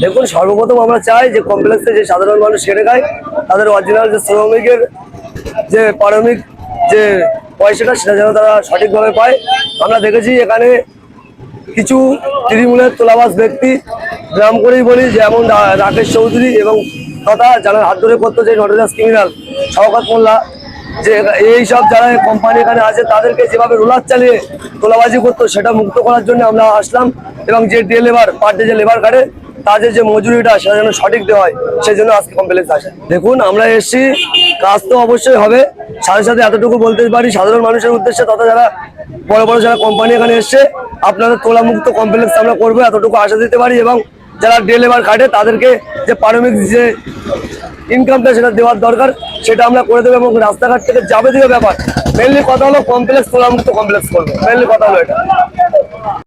দেখুন, সর্বপ্রথম আমরা চাই যে কমপ্লেক্সে যে সাধারণ মানুষ খেটে খায় তাদের অরিজিনাল যে শ্রমিকের যে পারমিক যে পয়সাটা সেটা যেন তারা সঠিকভাবে পায়। আমরা দেখেছি এখানে কিছু তৃণমূলের তোলাবাজ ব্যক্তি, নাম করেই বলি, যেমন রাকেশ চৌধুরী এবং তথা যারা হাত ধরে করতো যে নটরাজ ক্রিমিনাল শওকত মোল্লা, যে এইসব যারা কোম্পানি এখানে আছে তাদেরকে যেভাবে রোলার চালিয়ে তোলাবাজি করতো সেটা মুক্ত করার জন্য আমরা আসলাম। এবং যে ডে লেবার পার ডে যে লেবার কাটে তাদের যে মজুরিটা সেটা যেন সঠিক দেওয়া হয়, সেই জন্য আজকে কমপ্লেক্স আসে। দেখুন, আমরা এসছি, কাজ তো অবশ্যই হবে, সাথে সাথে এতটুকু বলতে পারি সাধারণ মানুষের উদ্দেশ্যে তথা যারা বড় বড় যারা কোম্পানি এখানে এসছে, আপনাদের তোলামুক্ত কমপ্লেক্স আমরা করবো এতটুকু আশা দিতে পারি। এবং যারা ডে লেবার কাটে তাদেরকে যে পারমিক যে ইনকামটা সেটা দেওয়ার দরকার সেটা আমরা করে দেবো। এবং রাস্তাঘাট থেকে যাবে দিকে ব্যাপার মেনলি কথা হলো কমপ্লেক্স তোলামুক্ত কমপ্লেক্স করবো, মেনলি কথা হলো এটা।